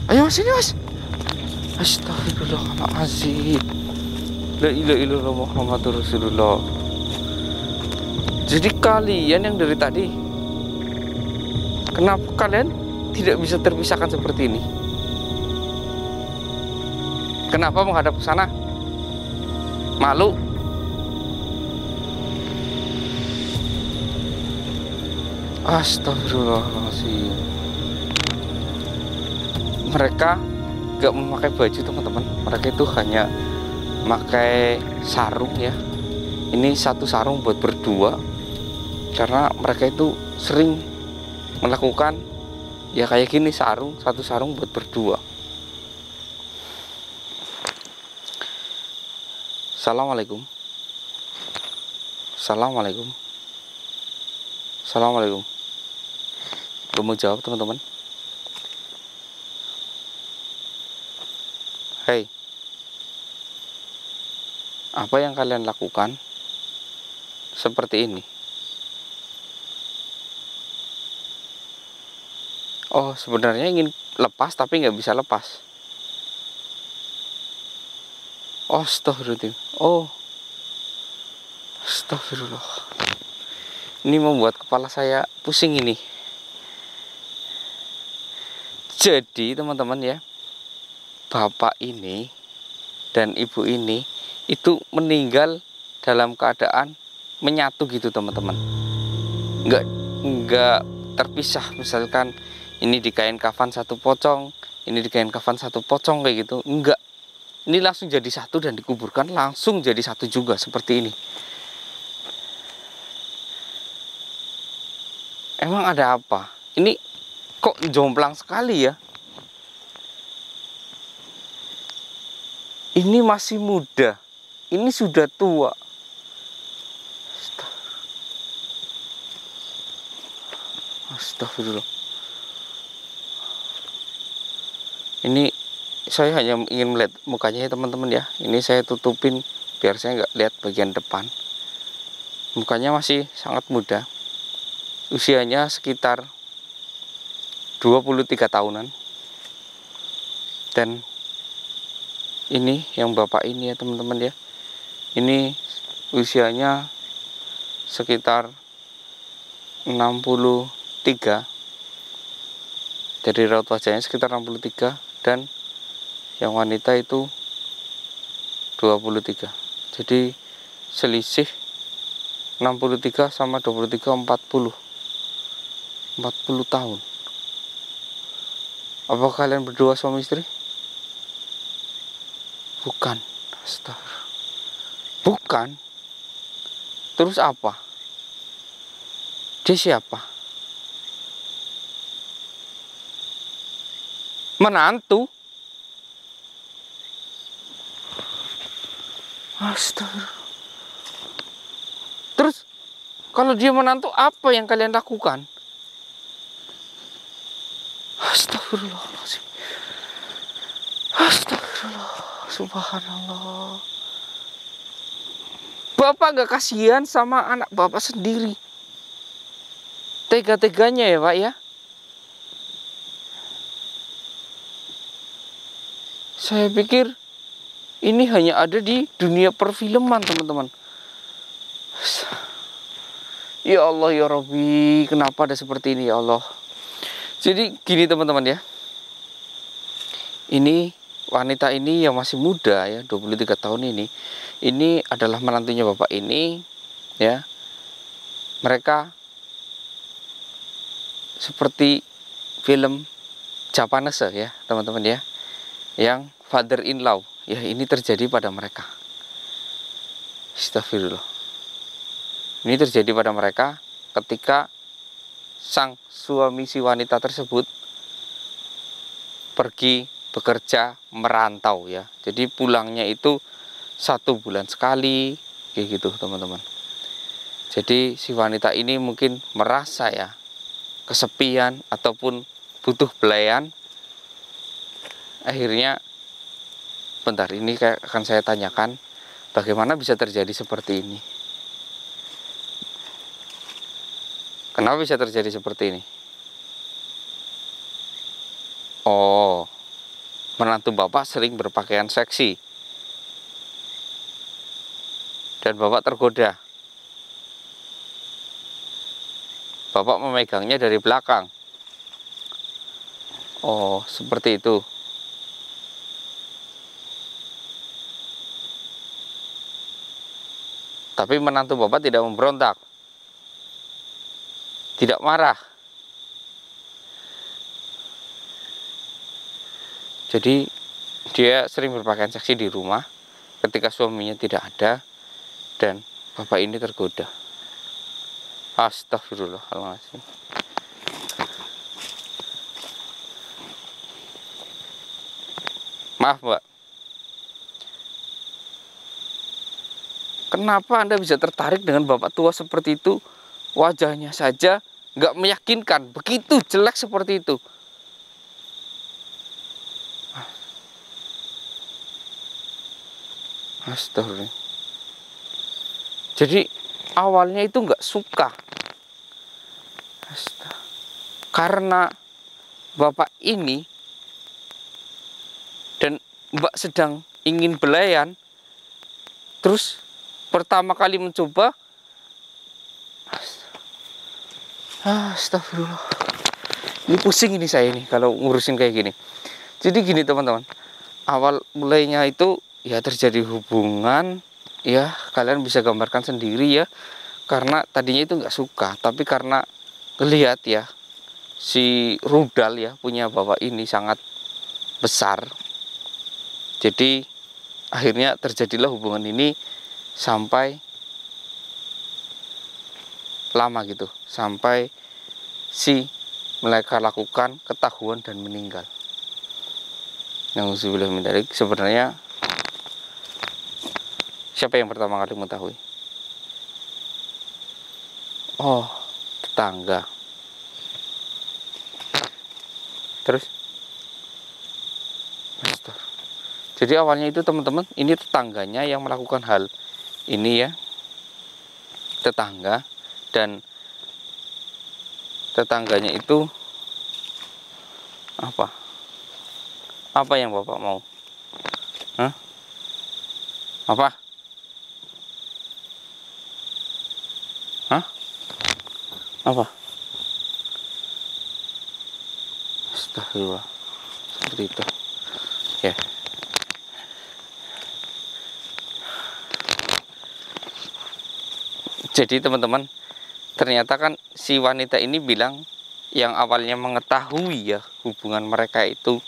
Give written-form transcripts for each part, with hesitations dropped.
Ayo mas, sini mas. Astagfirullahaladzim. La ilaha illallah Muhammadur Rasulullah. Jadi kalian yang dari tadi, kenapa kalian tidak bisa terpisahkan seperti ini? Kenapa menghadap ke sana? Malu? Astagfirullahaladzim. Mereka gak memakai baju teman-teman. Mereka itu hanya memakai sarung ya. Ini satu sarung buat berdua. Karena mereka itu sering melakukan ya kayak gini, satu sarung buat berdua. Assalamualaikum. Assalamualaikum. Assalamualaikum. Belum mau jawab teman-teman. Hei, apa yang kalian lakukan seperti ini? Oh, sebenarnya ingin lepas tapi nggak bisa lepas. Oh, astagfirullahaladzim. Oh, astagfirullah. Ini membuat kepala saya pusing ini. Jadi teman-teman ya, bapak ini dan ibu ini itu meninggal dalam keadaan menyatu gitu teman-teman. Nggak terpisah. Misalkan ini di kain kafan satu pocong, ini di kain kafan satu pocong kayak gitu. Enggak. Ini langsung jadi satu dan dikuburkan langsung jadi satu juga seperti ini. Emang ada apa? Ini kok jomplang sekali ya? Ini masih muda. Ini sudah tua. Astagfirullah. Ini saya hanya ingin melihat mukanya ya teman-teman ya. Ini saya tutupin biar saya nggak lihat bagian depan. Mukanya masih sangat muda. Usianya sekitar 23 tahunan. Dan ini yang bapak ini ya teman-teman ya. Ini usianya sekitar 63. Dari raut wajahnya sekitar 63. Dan yang wanita itu 23. Jadi selisih 63 sama 23 40 tahun. Apakah kalian berdua suami istri? Bukan. Astagfirullah. Bukan. Terus apa? Dia siapa? Menantu? Astagfirullah. Terus kalau dia menantu, apa yang kalian lakukan? Astagfirullahaladzim. Astagfirullah. Subhanallah. Bapak gak kasihan sama anak bapak sendiri? Tega-teganya ya pak ya. Saya pikir ini hanya ada di dunia perfilman teman-teman. Ya Allah ya Rabbi, kenapa ada seperti ini ya Allah. Jadi gini teman-teman ya. Ini wanita ini yang masih muda ya, 23 tahun ini. Ini adalah menantunya bapak ini ya. Mereka seperti film Japanese ya teman-teman ya. Yang father in law ya, ini terjadi pada mereka. Astagfirullah. Ini terjadi pada mereka ketika sang suami si wanita tersebut pergi bekerja merantau ya. Jadi pulangnya itu 1 bulan sekali kayak gitu teman-teman. Jadi si wanita ini mungkin merasa ya kesepian ataupun butuh belayan. Akhirnya bentar, ini akan saya tanyakan bagaimana bisa terjadi seperti ini. Kenapa bisa terjadi seperti ini? Oh, menantu bapak sering berpakaian seksi dan bapak tergoda. Bapak memegangnya dari belakang. Oh, seperti itu. Tapi menantu bapak tidak memberontak, tidak marah. Jadi dia sering berpakaian seksi di rumah ketika suaminya tidak ada dan bapak ini tergoda. Astagfirullahaladzim. Maaf Mbak, kenapa Anda bisa tertarik dengan bapak tua seperti itu? Wajahnya saja nggak meyakinkan, begitu jelek seperti itu. Astagfirullah. Jadi awalnya itu nggak suka. Karena bapak ini dan Mbak sedang ingin belayan, terus pertama kali mencoba, astagfirullah, ini pusing ini saya ini kalau ngurusin kayak gini. Jadi gini teman-teman, awal mulainya itu ya terjadi hubungan, ya kalian bisa gambarkan sendiri ya, karena tadinya itu nggak suka, tapi karena ngelihat ya si rudal ya punya bapak ini sangat besar, jadi akhirnya terjadilah hubungan ini sampai lama gitu, sampai si mereka lakukan ketahuan dan meninggal. Nauzubillah min dzalik. Sebenarnya siapa yang pertama kali mengetahui? Oh, tetangga. Terus jadi awalnya itu teman-teman, ini tetangganya yang melakukan hal ini ya, tetangga, dan tetangganya itu apa yang bapak mau? Hah? Apa? Hah? Apa? Astagfirullah, seperti itu ya. Jadi teman-teman, ternyata kan si wanita ini bilang yang awalnya mengetahui ya hubungan mereka itu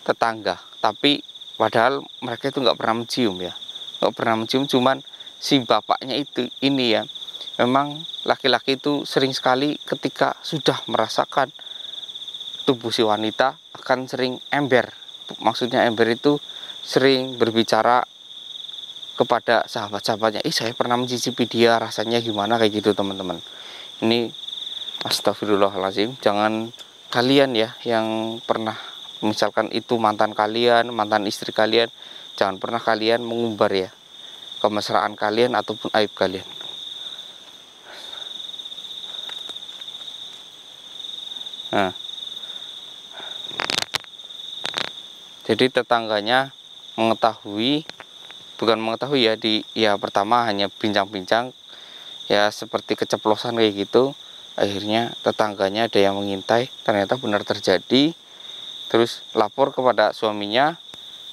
tetangga, tapi padahal mereka itu nggak pernah mencium ya, nggak pernah mencium. Cuman si bapaknya itu ini ya, memang laki-laki itu sering sekali ketika sudah merasakan tubuh si wanita akan sering ember. Maksudnya ember itu sering berbicara kepada sahabat-sahabatnya, saya pernah mencicipi dia, rasanya gimana, kayak gitu teman-teman. Ini astagfirullahaladzim, jangan kalian ya yang pernah, misalkan itu mantan kalian, mantan istri kalian, jangan pernah kalian mengumbar ya kemesraan kalian ataupun aib kalian. Nah, jadi tetangganya mengetahui, bukan mengetahui ya, pertama hanya bincang-bincang ya, seperti keceplosan kayak gitu. Akhirnya tetangganya ada yang mengintai, ternyata benar terjadi. Terus lapor kepada suaminya,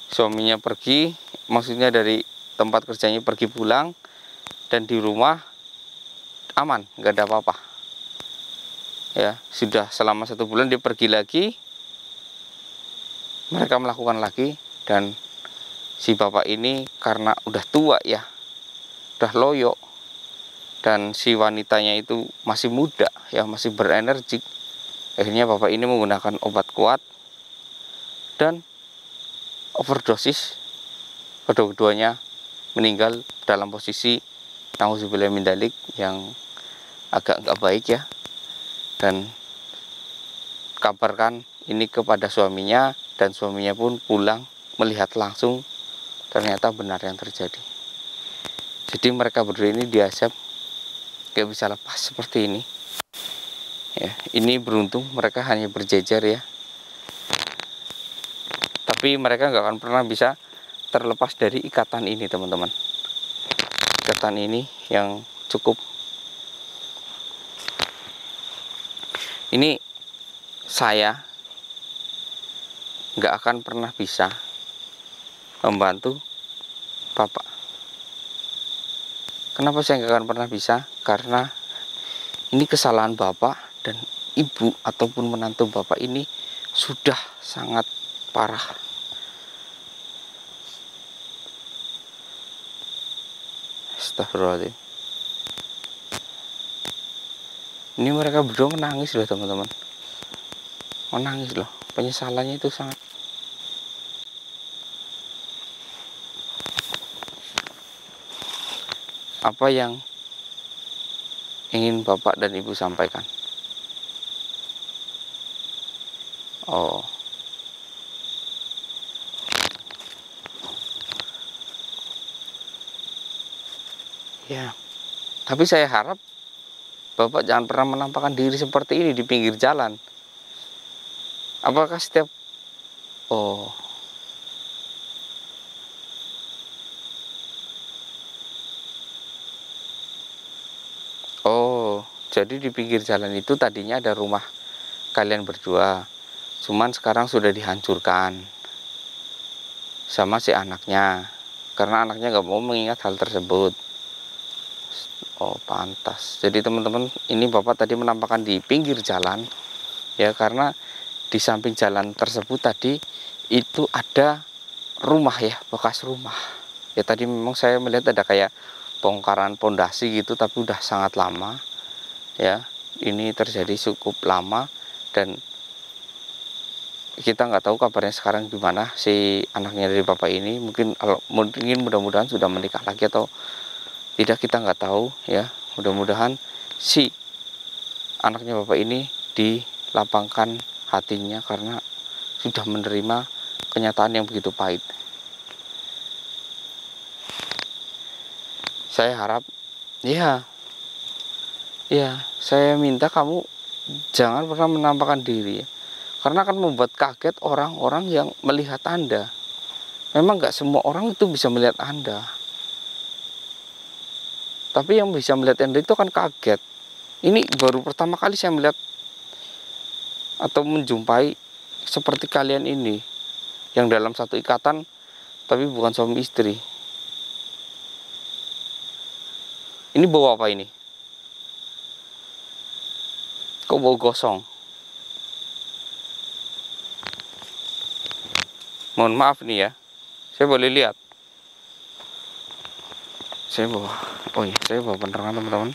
suaminya pergi, maksudnya dari tempat kerjanya pergi pulang, dan di rumah aman, nggak ada apa-apa ya. Sudah selama 1 bulan dia pergi lagi, mereka melakukan lagi, dan si bapak ini karena udah tua ya, udah loyo, dan si wanitanya itu masih muda ya, masih berenergi. Akhirnya bapak ini menggunakan obat kuat dan overdosis. Kedua-duanya meninggal dalam posisi nauzubillah min dzalik yang agak nggak baik ya. Dan kabarkan ini kepada suaminya, dan suaminya pun pulang melihat langsung, ternyata benar yang terjadi. Jadi mereka berdua ini diazab, gak bisa lepas seperti ini ya. Ini beruntung mereka hanya berjejer ya, Tapi mereka nggak akan pernah bisa terlepas dari ikatan ini, teman-teman. Ikatan ini yang cukup. Ini saya nggak akan pernah bisa membantu Bapak. Kenapa saya nggak akan pernah bisa? Karena ini kesalahan Bapak dan Ibu ataupun menantu Bapak ini sudah sangat parah. Astagfirullahaladzim. Ini mereka berdua menangis loh, teman-teman. Menangis loh. Penyesalannya itu sangat. Apa yang ingin Bapak dan Ibu sampaikan? Oh, ya. Tapi saya harap Bapak jangan pernah menampakkan diri seperti ini di pinggir jalan. Apakah setiap... Oh, oh, jadi di pinggir jalan itu tadinya ada rumah kalian berdua. Cuman sekarang sudah dihancurkan sama si anaknya, karena anaknya nggak mau mengingat hal tersebut. Oh, pantas. Jadi teman-teman, ini Bapak tadi menampakkan di pinggir jalan, ya, karena di samping jalan tersebut tadi itu ada rumah, ya, bekas rumah. Ya, tadi memang saya melihat ada kayak bongkaran pondasi gitu, tapi udah sangat lama, ya. Ini terjadi cukup lama dan kita nggak tahu kabarnya sekarang gimana si anaknya dari Bapak ini. Mungkin mudah-mudahan sudah menikah lagi atau tidak, kita nggak tahu, ya. Mudah-mudahan si anaknya Bapak ini dilapangkan hatinya karena sudah menerima kenyataan yang begitu pahit. Saya harap, ya, saya minta kamu jangan pernah menampakkan diri, ya. Karena akan membuat kaget orang-orang yang melihat Anda. Memang nggak semua orang itu bisa melihat Anda. Tapi yang bisa melihat Anda itu akan kaget. Ini baru pertama kali saya melihat atau menjumpai seperti kalian ini, yang dalam satu ikatan tapi bukan suami istri. Ini bawa apa ini? Kok bau gosong? Mohon maaf nih, ya. Saya boleh lihat? Saya bawa. Oh iya, saya bawa penerangan, teman-teman.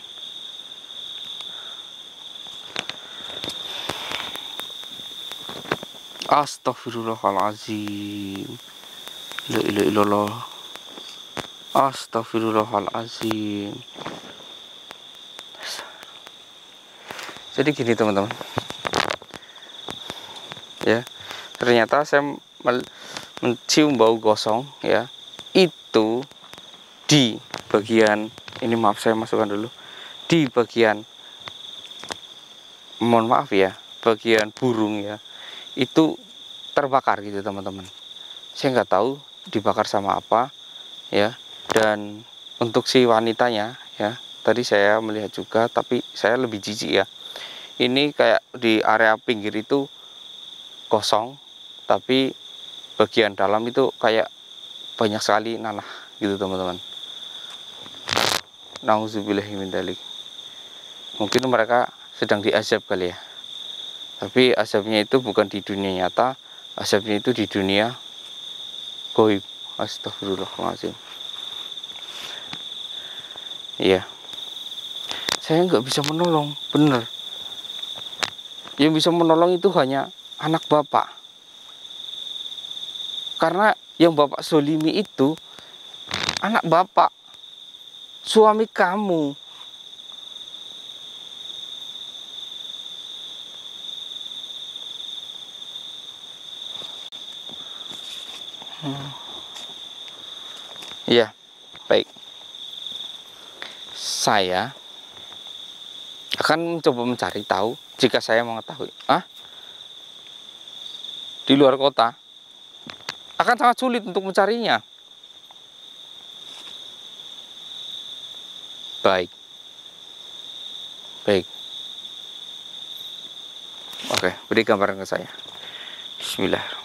Astagfirullahaladzim. La ilaha illallah. Astagfirullahaladzim. Jadi gini, teman-teman. Ya, ternyata saya mencium bau gosong, ya. Itu di bagian ini, maaf saya masukkan dulu, di bagian, mohon maaf ya, bagian burung, ya, itu terbakar gitu, teman-teman. Saya nggak tahu dibakar sama apa, ya. Dan untuk si wanitanya, ya, tadi saya melihat juga, tapi saya lebih jijik, ya. Ini kayak di area pinggir itu kosong, tapi bagian dalam itu kayak banyak sekali nanah gitu, teman-teman. Nauzubillahi min dzalik. Mungkin mereka sedang diazab kali, ya. Tapi azabnya itu bukan di dunia nyata, azabnya itu di dunia goib. Astagfirullahaladzim. Iya. Saya nggak bisa menolong, bener. Yang bisa menolong itu hanya anak Bapak. Karena yang Bapak zolimi itu anak Bapak, suami kamu. Iya, baik. Saya akan mencoba mencari tahu jika saya mengetahui. Di luar kota? akan sangat sulit untuk mencarinya. Baik. Oke, beri gambaran ke saya. Bismillahirrahmanirrahim.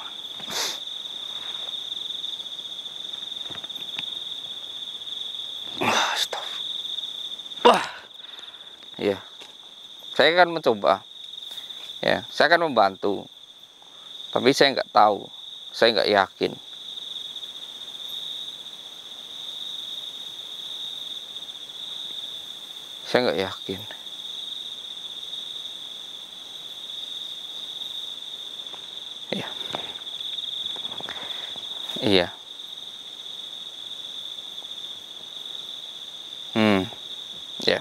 Stop. Wah, ya. Saya akan mencoba. Ya, saya akan membantu. Tapi saya nggak tahu, saya nggak yakin. Saya nggak yakin. Iya. Iya. Ya.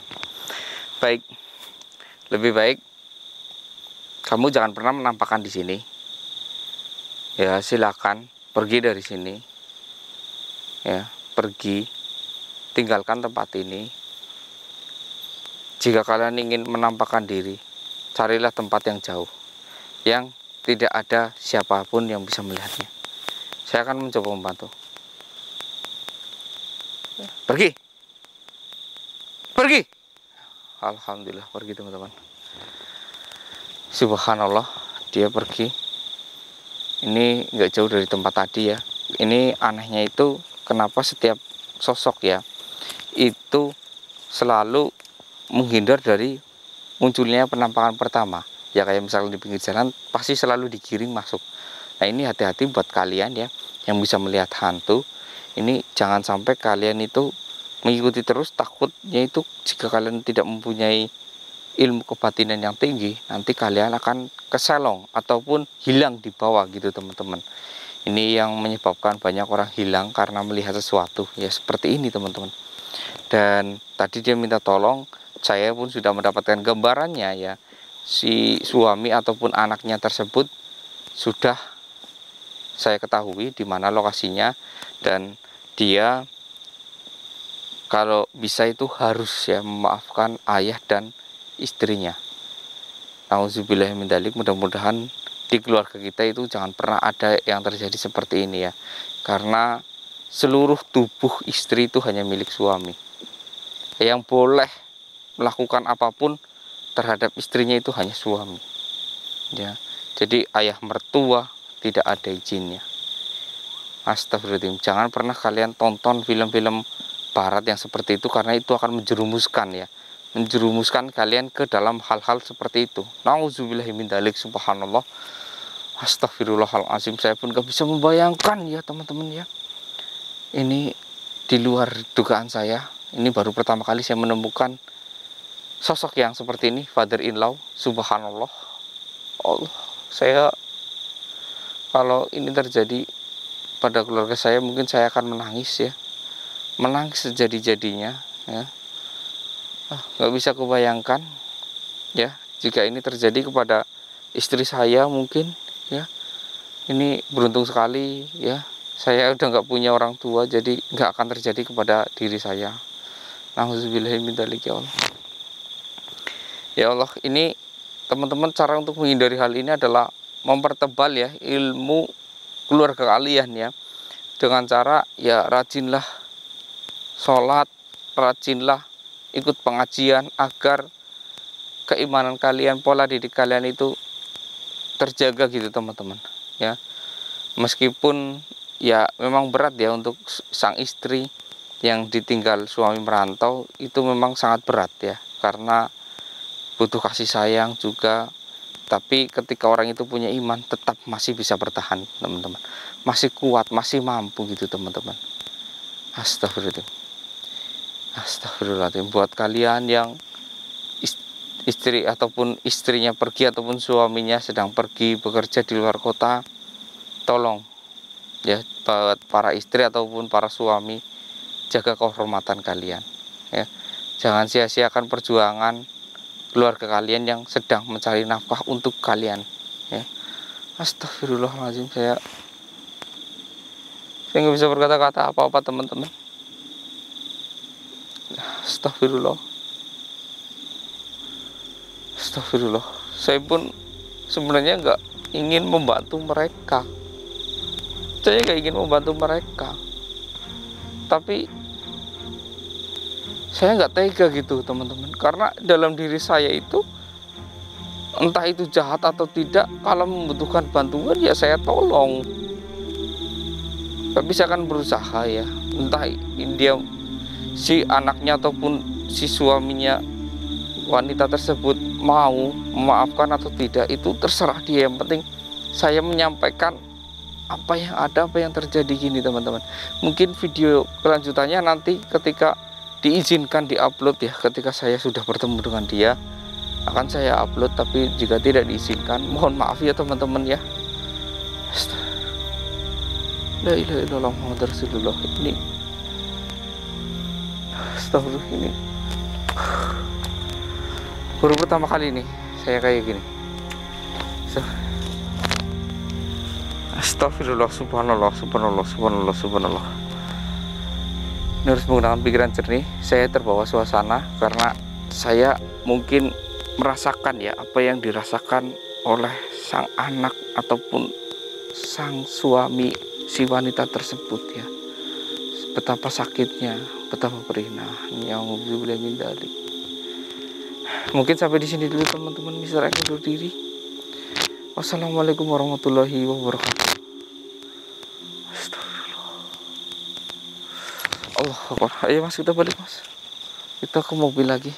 Baik. Lebih baik kamu jangan pernah menampakkan di sini. Ya, silakan pergi dari sini. Ya, pergi. Tinggalkan tempat ini. Jika kalian ingin menampakkan diri, carilah tempat yang jauh, yang tidak ada siapapun yang bisa melihatnya. Saya akan mencoba membantu. Pergi. Pergi. Alhamdulillah pergi teman-teman. Subhanallah, dia pergi. Ini nggak jauh dari tempat tadi ya. Ini anehnya itu kenapa setiap sosok ya itu selalu menghindar dari munculnya penampakan pertama. Ya kayak misalnya di pinggir jalan pasti selalu digiring masuk. Nah ini hati-hati buat kalian ya yang bisa melihat hantu. Ini jangan sampai kalian itu mengikuti terus, takutnya itu jika kalian tidak mempunyai ilmu kebatinan yang tinggi, nanti kalian akan keselong ataupun hilang di bawah gitu teman-teman. Ini yang menyebabkan banyak orang hilang karena melihat sesuatu ya seperti ini teman-teman. Dan tadi dia minta tolong, saya pun sudah mendapatkan gambarannya ya. Si suami ataupun anaknya tersebut sudah saya ketahui di mana lokasinya, dan dia kalau bisa itu harus ya memaafkan ayah dan istrinya. Nauzubillah min dzalik. Mudah-mudahan di keluarga kita itu jangan pernah ada yang terjadi seperti ini ya. Karena seluruh tubuh istri itu hanya milik suami. Yang boleh melakukan apapun terhadap istrinya itu hanya suami. Ya. Jadi ayah mertua tidak ada izinnya. Astagfirullahaladzim. Jangan pernah kalian tonton film-film barat yang seperti itu, karena itu akan menjerumuskan ya. Menjerumuskan kalian ke dalam hal-hal seperti itu. Nauzubillahi min dzalik. Subhanallah. Astagfirullahaladzim. Saya pun gak bisa membayangkan ya teman-teman ya. Ini di luar dugaan saya. Ini baru pertama kali saya menemukan sosok yang seperti ini, father in law. Subhanallah. Allah, saya kalau ini terjadi pada keluarga saya mungkin saya akan menangis ya. Menangis sejadi-jadinya ya. Nggak bisa kebayangkan ya jika ini terjadi kepada istri saya mungkin ya. Ini beruntung sekali ya, saya udah nggak punya orang tua, jadi nggak akan terjadi kepada diri saya. Nauzubillahi min dzalik ya Allah. Ya Allah, ini teman-teman cara untuk menghindari hal ini adalah mempertebal ya ilmu keluarga kalian ya, dengan cara ya rajinlah sholat, rajinlah ikut pengajian agar keimanan kalian, pola didik kalian itu terjaga gitu teman-teman ya. Meskipun ya memang berat ya untuk sang istri yang ditinggal suami merantau, itu memang sangat berat ya, karena butuh kasih sayang juga. Tapi ketika orang itu punya iman, tetap masih bisa bertahan teman-teman, masih kuat, masih mampu gitu teman-teman. Astagfirullahaladzim. Astagfirullahaladzim. Buat kalian yang istri ataupun istrinya pergi ataupun suaminya sedang pergi bekerja di luar kota, tolong ya buat para istri ataupun para suami, jaga kehormatan kalian ya. Jangan sia-siakan perjuangan keluarga kalian yang sedang mencari nafkah untuk kalian ya. Astagfirullahaladzim. Saya nggak bisa berkata-kata apa-apa teman-teman. Astagfirullah. Astagfirullah. Saya pun sebenarnya nggak ingin membantu mereka, Saya nggak ingin membantu mereka, tapi saya nggak tega gitu teman-teman, karena dalam diri saya itu entah itu jahat atau tidak, kalau membutuhkan bantuan ya saya tolong. Tapi saya akan berusaha ya, entah dia si anaknya ataupun si suaminya wanita tersebut mau memaafkan atau tidak, itu terserah dia. Yang penting saya menyampaikan apa yang ada, apa yang terjadi gini teman-teman. Mungkin video kelanjutannya nanti ketika diizinkan diupload ya, ketika saya sudah bertemu dengan dia akan saya upload. Tapi jika tidak diizinkan, mohon maaf ya teman-teman ya. La ilaha illallah Muhammad Rasulullah. Ini astagfirullah, ini baru pertama kali nih saya kayak gini. Astagfirullah, subhanallah, subhanallah, subhanallah, subhanallah. Ini harus menggunakan pikiran jernih. Saya terbawa suasana karena saya mungkin merasakan ya apa yang dirasakan oleh sang anak ataupun sang suami si wanita tersebut ya. Betapa sakitnya, betapa perihnya, yang boleh mindari. Mungkin sampai di sini dulu teman-teman. Mister Eko undur diri. Wassalamualaikum warahmatullahi wabarakatuh. Allah Akbar. Ayo mas, kita balik mas, kita ke mobil lagi.